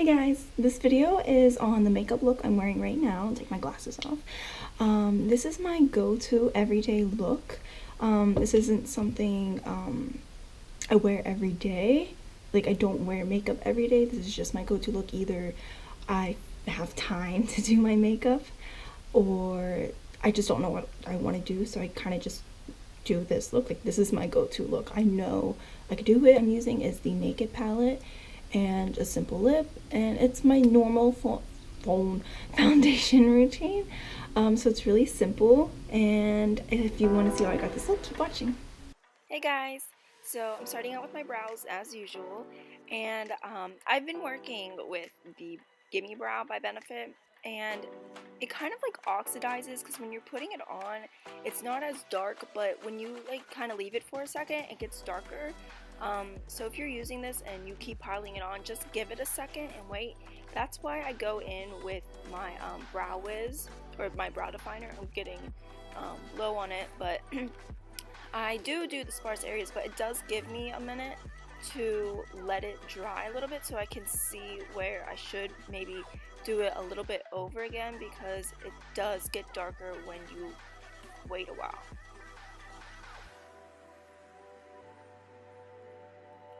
Hey guys, this video is on the makeup look I'm wearing right now. I'll take my glasses off. This is my go-to everyday look. This isn't something I wear every day. Like, I don't wear makeup every day. This is just my go-to look. Either I have time to do my makeup or I just don't know what I want to do, so I kind of just do this look. Like, this is my go-to look. I know I could do it. I'm using is the Naked palette and a simple lip, and it's my normal phone foundation routine. So it's really simple, and if you want to see how I got this look, keep watching. Hey guys, so I'm starting out with my brows as usual, and I've been working with the Gimme Brow by Benefit, and it kind of like oxidizes because when you're putting it on, it's not as dark, but when you like kind of leave it for a second, it gets darker. So if you're using this and you keep piling it on, just give it a second and wait. That's why I go in with my Brow Wiz, or my brow definer. I'm getting low on it, but I do the sparse areas, but it does give me a minute to let it dry a little bit so I can see where I should maybe do it a little bit over again, because it does get darker when you wait a while.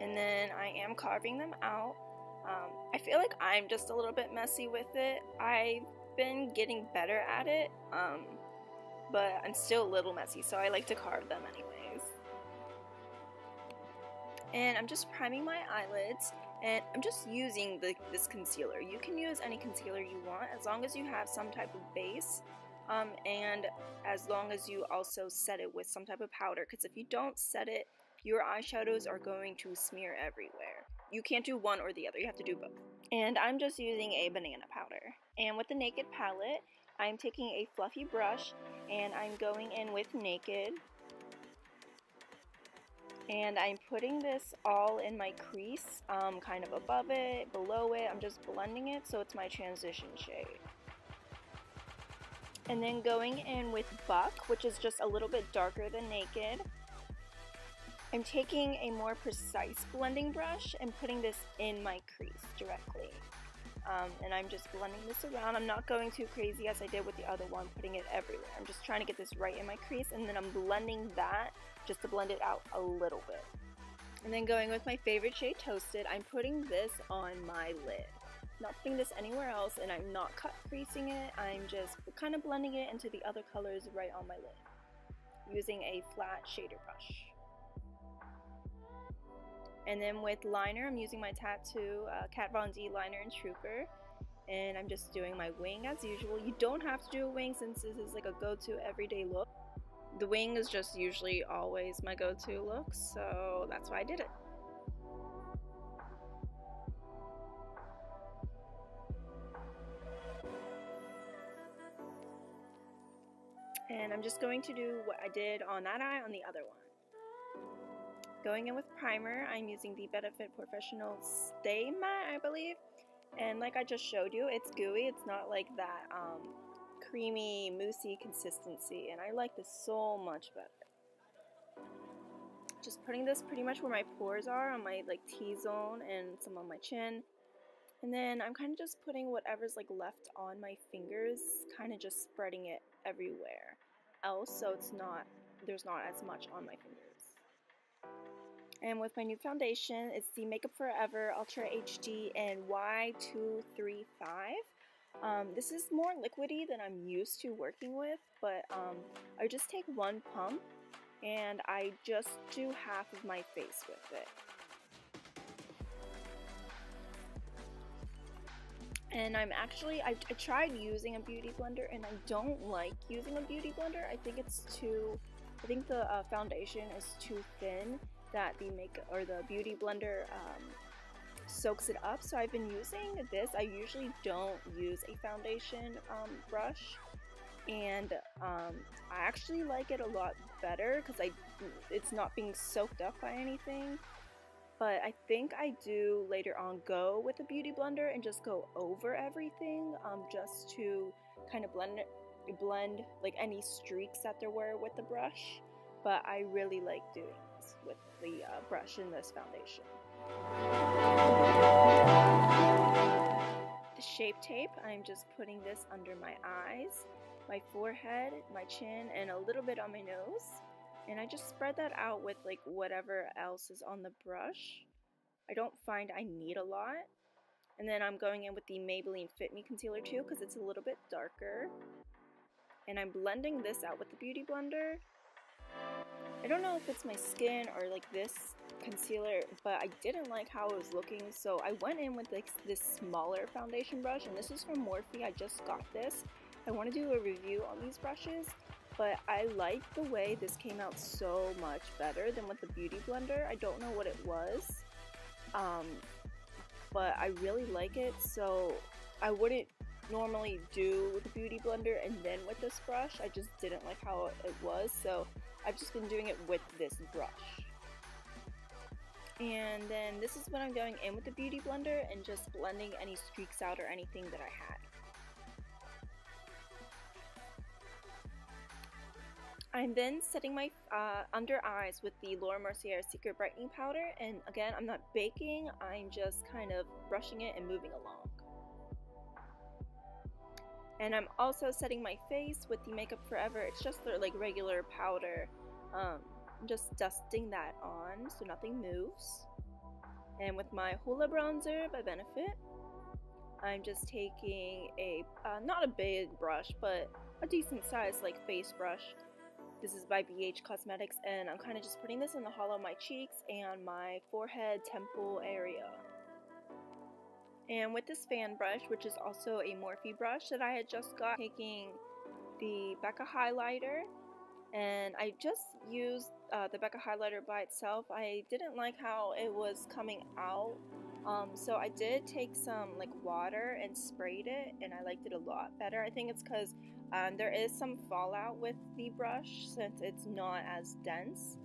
And then I am carving them out. I feel like I'm just a little bit messy with it. I've been getting better at it, but I'm still a little messy, so I like to carve them anyways. And I'm just priming my eyelids, and I'm just using this concealer. You can use any concealer you want as long as you have some type of base, and as long as you also set it with some type of powder, because if you don't set it, your eyeshadows are going to smear everywhere. You can't do one or the other, you have to do both. And I'm just using a banana powder. And with the Naked palette, I'm taking a fluffy brush and I'm going in with Naked. And I'm putting this all in my crease, kind of above it, below it. I'm just blending it so it's my transition shade. And then going in with Buck, which is just a little bit darker than Naked. I'm taking a more precise blending brush and putting this in my crease directly. And I'm just blending this around. I'm not going too crazy as I did with the other one, putting it everywhere. I'm just trying to get this right in my crease, and then I'm blending that just to blend it out a little bit. And then going with my favorite shade, Toasted, I'm putting this on my lid. Not putting this anywhere else, and I'm not cut creasing it. I'm just kind of blending it into the other colors right on my lid using a flat shader brush. And then with liner, I'm using my Tattoo Kat Von D liner in Trooper, and I'm just doing my wing as usual. You don't have to do a wing since this is like a go-to everyday look. The wing is just usually always my go-to look, so that's why I did it. And I'm just going to do what I did on that eye on the other one. Going in with primer, I'm using the Benefit Professional Stay Matte, I believe. And like I just showed you, it's gooey. It's not like that creamy, moussey consistency. And I like this so much better. Just putting this pretty much where my pores are, on my like T-zone and some on my chin. And then I'm kind of just putting whatever's like left on my fingers, kind of just spreading it everywhere else, so there's not as much on my fingers. And with my new foundation, it's the MakeupForever Ultra HD in Y235. This is more liquidy than I'm used to working with, but I just take one pump and I just do half of my face with it. And I tried using a beauty blender, and I don't like using a beauty blender. I think the foundation is too thin that the beauty blender soaks it up. So I've been using this. I usually don't use a foundation brush, and I actually like it a lot better because it's not being soaked up by anything. But I think I do later on go with a beauty blender and just go over everything, just to kind of blend like any streaks that there were with the brush. But I really like doing this with the brush in this foundation. Shape Tape, I'm just putting this under my eyes, my forehead, my chin, and a little bit on my nose. And I just spread that out with like whatever else is on the brush. I don't find I need a lot. And then I'm going in with the Maybelline Fit Me Concealer too because it's a little bit darker. And I'm blending this out with the Beauty Blender. I don't know if it's my skin or like this concealer, but I didn't like how it was looking, so I went in with like this smaller foundation brush, and this is from Morphe. I just got this. I want to do a review on these brushes, but I like the way this came out so much better than with the Beauty Blender. I don't know what it was, but I really like it, so I wouldn't normally do the Beauty Blender and then with this brush. I just didn't like how it was, so I've just been doing it with this brush. And then this is when I'm going in with the Beauty Blender and just blending any streaks out or anything that I had. I'm then setting my under eyes with the Laura Mercier Secret Brightening Powder, and again, I'm not baking, I'm just kind of brushing it and moving along. And I'm also setting my face with the MakeupForever. It's just the like regular powder. I'm just dusting that on so nothing moves. And with my Hoola bronzer by Benefit, I'm just taking a not a big brush, but a decent size like face brush. This is by BH Cosmetics, and I'm kind of just putting this in the hollow of my cheeks and my forehead temple area. And with this fan brush, which is also a Morphe brush that I had just got, taking the Becca highlighter, and I just used the Becca highlighter by itself. I didn't like how it was coming out, so I did take some like water and sprayed it, and I liked it a lot better. I think it's because there is some fallout with the brush since it's not as dense.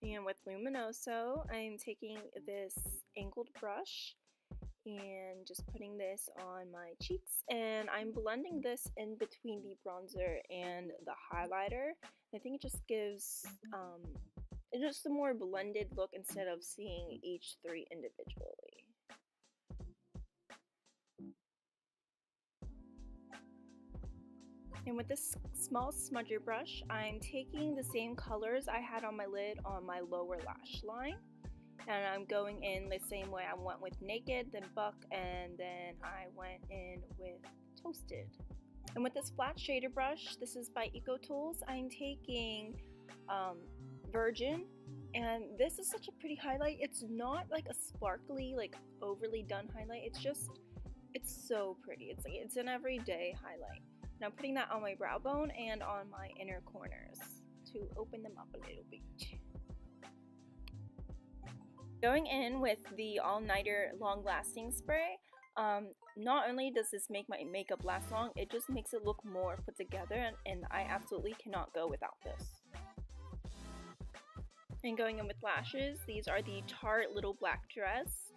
And with Luminoso, I'm taking this angled brush and just putting this on my cheeks, and I'm blending this in between the bronzer and the highlighter. I think it just gives just a more blended look instead of seeing each three individually. And with this small smudger brush, I'm taking the same colors I had on my lid on my lower lash line. And I'm going in the same way I went with Naked, then Buck, and then I went in with Toasted. And with this flat shader brush, this is by Eco Tools, I'm taking Virgin. And this is such a pretty highlight. It's not like a sparkly, like overly done highlight. It's so pretty. It's an everyday highlight. And I'm putting that on my brow bone and on my inner corners to open them up a little bit. Going in with the All Nighter Long Lasting Spray, not only does this make my makeup last long, it just makes it look more put together, and I absolutely cannot go without this. And going in with lashes, these are the Tarte Little Black Dress.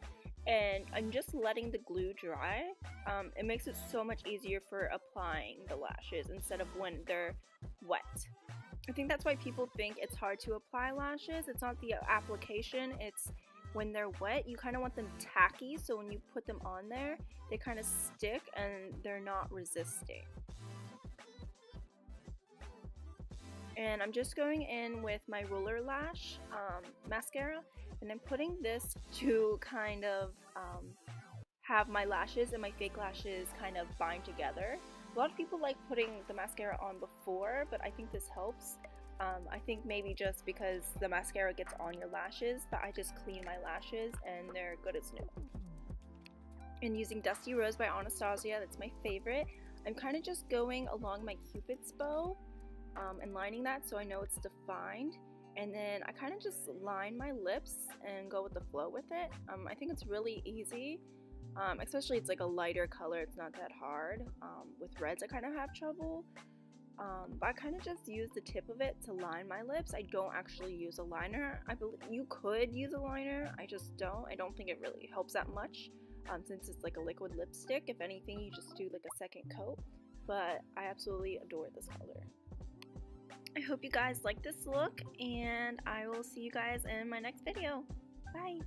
And I'm just letting the glue dry. It makes it so much easier for applying the lashes instead of when they're wet. I think that's why people think it's hard to apply lashes. It's not the application, it's when they're wet. You kind of want them tacky, so when you put them on there, they kind of stick and they're not resisting. And I'm just going in with my Roller Lash mascara, and I'm putting this to kind of have my lashes and my fake lashes kind of bind together. A lot of people like putting the mascara on before, but I think this helps. I think maybe just because the mascara gets on your lashes, but I just clean my lashes and they're good as new. And using Dusty Rose by Anastasia, that's my favorite, I'm kind of just going along my Cupid's bow and lining that so I know it's defined. And then I kind of just line my lips and go with the flow with it. I think it's really easy, especially it's like a lighter color, it's not that hard. With reds I kind of have trouble, but I kind of just use the tip of it to line my lips. I don't actually use a liner. I believe you could use a liner, I just don't. I don't think it really helps that much since it's like a liquid lipstick. If anything, you just do like a second coat, but I absolutely adore this color. I hope you guys like this look, and I will see you guys in my next video. Bye!